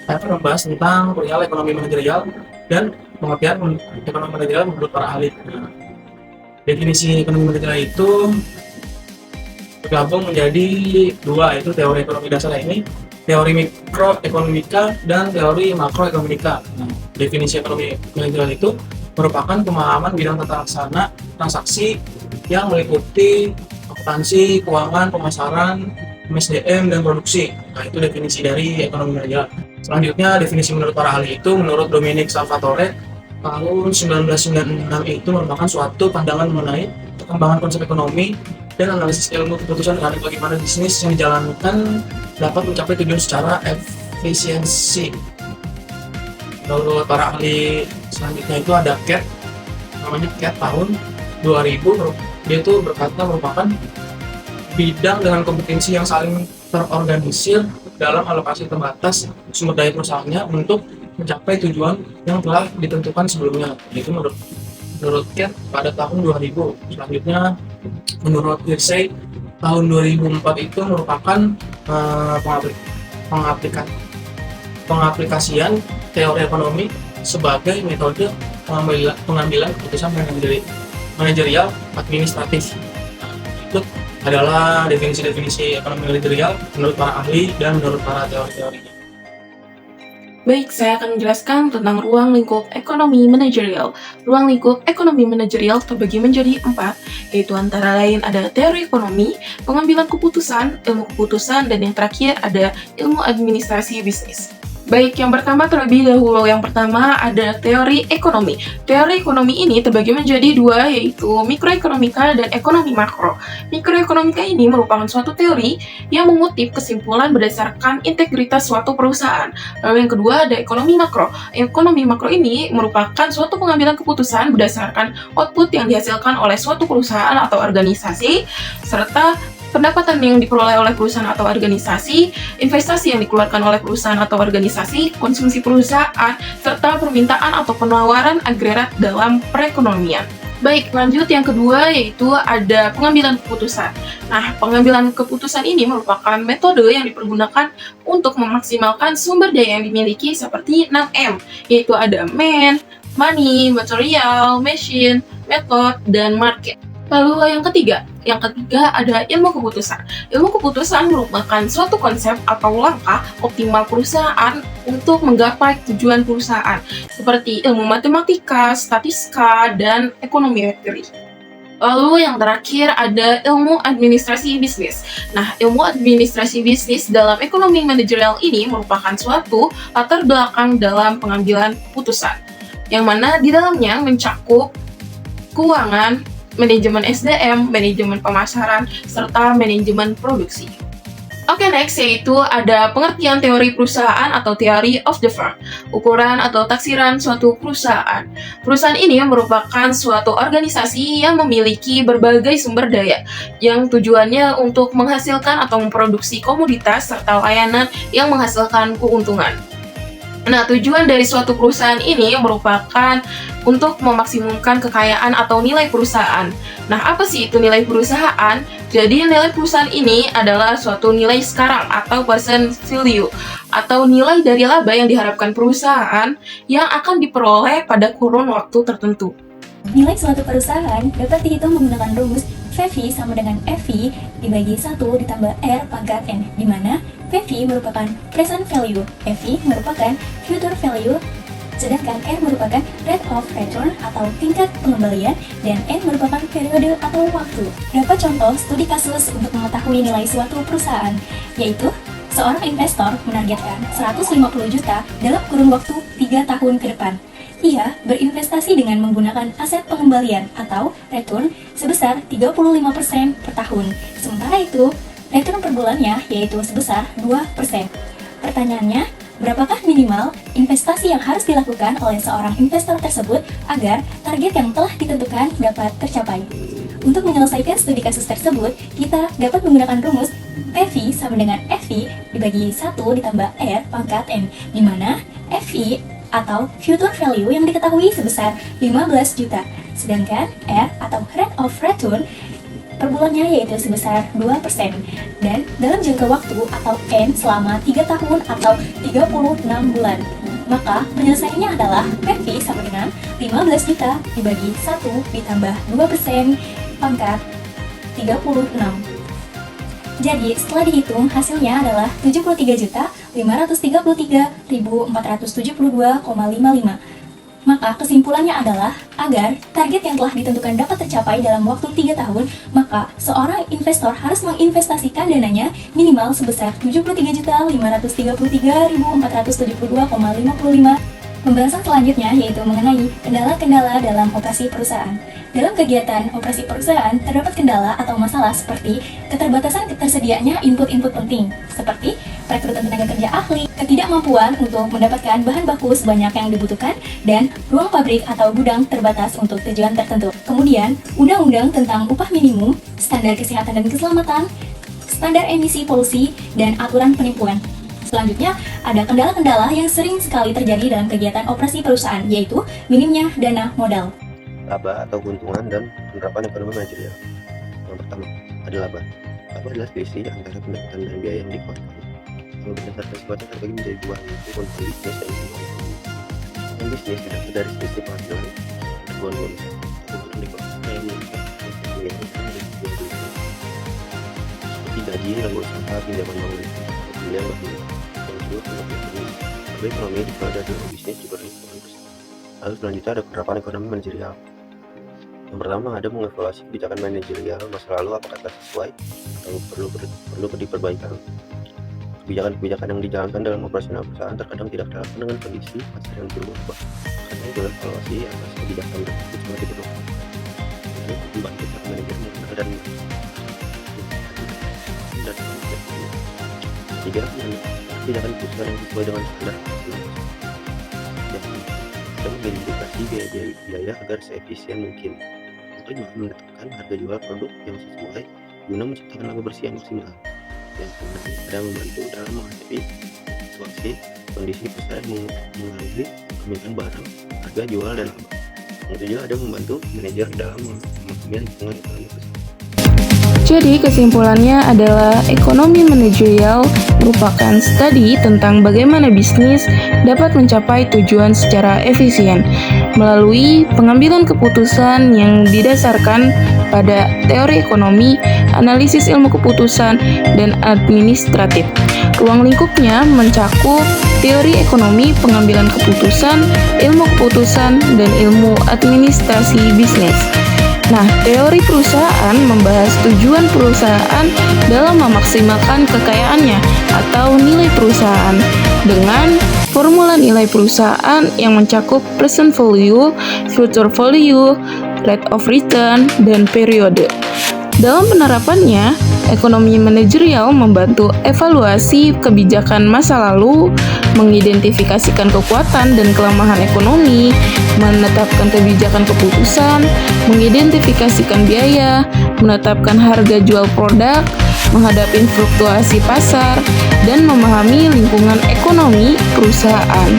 Saya akan membahas tentang perihal ekonomi manajerial dan pengertian ekonomi manajerial menurut para ahli. Nah, definisi ekonomi manajerial itu tergabung menjadi dua, yaitu teori ekonomi dasar ini, teori mikroekonomika dan teori makroekonomika. Nah, definisi ekonomi manajerial itu merupakan pemahaman bidang tata laksana transaksi yang meliputi akuntansi, keuangan, pemasaran, MSDM, dan produksi. Nah, itu definisi dari ekonomi manajerial. Selanjutnya, definisi menurut para ahli itu, menurut Dominic Salvatore, tahun 1996 itu merupakan suatu pandangan mengenai perkembangan konsep ekonomi dan analisis ilmu keputusan terhadap bagaimana bisnis yang dijalankan dapat mencapai tujuan secara efisiensi. Menurut para ahli selanjutnya itu ada CAT, namanya CAT tahun 2000. Dia itu berkata merupakan bidang dengan kompetensi yang saling terorganisir dalam alokasi terbatas sumber daya perusahaannya untuk mencapai tujuan yang telah ditentukan sebelumnya. Itu menurut Cat pada tahun 2000. Selanjutnya, menurut Hirsey tahun 2004 itu merupakan pengaplikasian teori ekonomi sebagai metode pengambilan keputusan manajerial administratif. Nah, itu adalah definisi-definisi ekonomi manajerial menurut para ahli dan menurut para teori-teorinya. Baik, saya akan menjelaskan tentang ruang lingkup ekonomi manajerial. Ruang lingkup ekonomi manajerial terbagi menjadi 4, yaitu antara lain ada teori ekonomi, pengambilan keputusan, ilmu keputusan, dan yang terakhir ada ilmu administrasi bisnis. Baik, yang pertama terlebih dahulu. Yang pertama ada teori ekonomi. Teori ekonomi ini terbagi menjadi 2, yaitu mikroekonomika dan ekonomi makro. Mikroekonomika ini merupakan suatu teori yang mengutip kesimpulan berdasarkan integritas suatu perusahaan. Lalu yang kedua ada ekonomi makro. Ekonomi makro ini merupakan suatu pengambilan keputusan berdasarkan output yang dihasilkan oleh suatu perusahaan atau organisasi, serta pendapatan yang diperoleh oleh perusahaan atau organisasi, investasi yang dikeluarkan oleh perusahaan atau organisasi, konsumsi perusahaan, serta permintaan atau penawaran agregat dalam perekonomian. Baik, lanjut yang kedua yaitu ada pengambilan keputusan. Nah, pengambilan keputusan ini merupakan metode yang dipergunakan untuk memaksimalkan sumber daya yang dimiliki seperti 6M, yaitu ada man, money, material, machine, method, dan market. Lalu yang ketiga ada ilmu keputusan. Ilmu keputusan merupakan suatu konsep atau langkah optimal perusahaan untuk menggapai tujuan perusahaan, seperti ilmu matematika, statistika, dan ekonomi teori. Lalu yang terakhir ada ilmu administrasi bisnis. Nah, ilmu administrasi bisnis dalam ekonomi manajerial ini merupakan suatu latar belakang dalam pengambilan keputusan, yang mana di dalamnya mencakup keuangan, manajemen SDM, manajemen pemasaran, serta manajemen produksi. Oke, next yaitu ada pengertian teori perusahaan atau theory of the firm. Ukuran atau taksiran suatu perusahaan. Perusahaan ini merupakan suatu organisasi yang memiliki berbagai sumber daya yang tujuannya untuk menghasilkan atau memproduksi komoditas serta layanan yang menghasilkan keuntungan. Nah, tujuan dari suatu perusahaan ini merupakan untuk memaksimumkan kekayaan atau nilai perusahaan. Nah, apa sih itu nilai perusahaan? Jadi, nilai perusahaan ini adalah suatu nilai sekarang atau present value, atau nilai dari laba yang diharapkan perusahaan yang akan diperoleh pada kurun waktu tertentu. Nilai suatu perusahaan dapat dihitung menggunakan rumus PV sama dengan FV dibagi 1 ditambah R pangkat N, di mana PV merupakan present value, FV merupakan future value, sedangkan R merupakan rate of return atau tingkat pengembalian, dan N merupakan periode atau waktu. Berapa contoh studi kasus untuk mengetahui nilai suatu perusahaan, yaitu seorang investor menargetkan 150 juta dalam kurun waktu 3 tahun ke depan. Ia berinvestasi dengan menggunakan aset pengembalian atau return sebesar 35% per tahun. Sementara itu, return per bulannya yaitu sebesar 2%. Pertanyaannya, berapakah minimal investasi yang harus dilakukan oleh seorang investor tersebut agar target yang telah ditentukan dapat tercapai? Untuk menyelesaikan studi kasus tersebut, kita dapat menggunakan rumus PV sama dengan FV dibagi 1 ditambah R pangkat N, di mana FV atau future value yang diketahui sebesar 15 juta, sedangkan R atau rate of return per bulannya yaitu sebesar 2%. Dan dalam jangka waktu atau N selama 3 tahun atau 36 bulan. Maka penyelesaiannya adalah PV sama dengan 15 juta dibagi 1 ditambah 2% pangkat 36. Jadi setelah dihitung hasilnya adalah 73.533.472,55. Maka kesimpulannya adalah agar target yang telah ditentukan dapat tercapai dalam waktu 3 tahun, maka seorang investor harus menginvestasikan dananya minimal sebesar 73.533.472,55. Pembahasan selanjutnya yaitu mengenai kendala-kendala dalam operasi perusahaan. Dalam kegiatan operasi perusahaan terdapat kendala atau masalah seperti keterbatasan ketersediaannya input-input penting, seperti rekrutan tenaga kerja ahli, ketidakmampuan untuk mendapatkan bahan baku sebanyak yang dibutuhkan, dan ruang pabrik atau gudang terbatas untuk tujuan tertentu. Kemudian, undang-undang tentang upah minimum, standar kesehatan dan keselamatan, standar emisi polusi, dan aturan penipuan. Selanjutnya, ada kendala-kendala yang sering sekali terjadi dalam kegiatan operasi perusahaan, yaitu minimnya dana modal. Laba atau keuntungan dan penerapan ekonomi manajerial. Yang pertama, ada laba. Laba adalah selisih antara pendapatan dan biaya yang dikeluarkan. Kalau berdasarkan sifatnya terbagi menjadi dua, yaitu kontra bisnis dan keuntungan. Dan bisnis didapat dari selisih penghasilan keuntungan bonus. Keuntungan dikeluarkan yang meningkat seperti gaji, lembur usaha, pinjaman bangunan, pembelian bahan. Tapi ekonomi dibuat dari bisnis juga ekonomi. Lalu selanjutnya ada penerapan ekonomi manajerial. Yang pertama ada mengevaluasi kebijakan manajerial masa lalu apakah telah sesuai atau perlu diperbaikan. Kebijakan-kebijakan yang dijalankan dalam operasional perusahaan terkadang tidak relevan dengan kondisi pasar yang berubah. Karena itu evaluasi atas kebijakan tersebut sangat diperlukan. Ini membantu para manajer mengenal dan ketiga, kebijakan perusahaan yang sesuai dengan standar dan mengidentifikasi biaya agar seefisien mungkin. Kelima, menetapkan harga jual produk yang sesuai guna menciptakan laba bersih yang maksimal. Yang keenam, ada membantu dalam menghadapi situasi kondisi pasar yang mengalami kenaikan barang, harga jual dan laba. Yang ketujuh, ada membantu manajer dalam memastikan lingkungan ekonomi perusahaan. Jadi kesimpulannya adalah ekonomi manajerial merupakan studi tentang bagaimana bisnis dapat mencapai tujuan secara efisien melalui pengambilan keputusan yang didasarkan pada teori ekonomi, analisis ilmu keputusan, dan administratif. Ruang lingkupnya mencakup teori ekonomi, pengambilan keputusan, ilmu keputusan, dan ilmu administrasi bisnis. Nah, teori perusahaan membahas tujuan perusahaan dalam memaksimalkan kekayaannya atau nilai perusahaan dengan formula nilai perusahaan yang mencakup present value, future value, rate of return, dan periode. Dalam penerapannya, ekonomi manajerial membantu evaluasi kebijakan masa lalu, mengidentifikasikan kekuatan dan kelemahan ekonomi, menetapkan kebijakan keputusan, mengidentifikasikan biaya, menetapkan harga jual produk, menghadapi fluktuasi pasar, dan memahami lingkungan ekonomi perusahaan.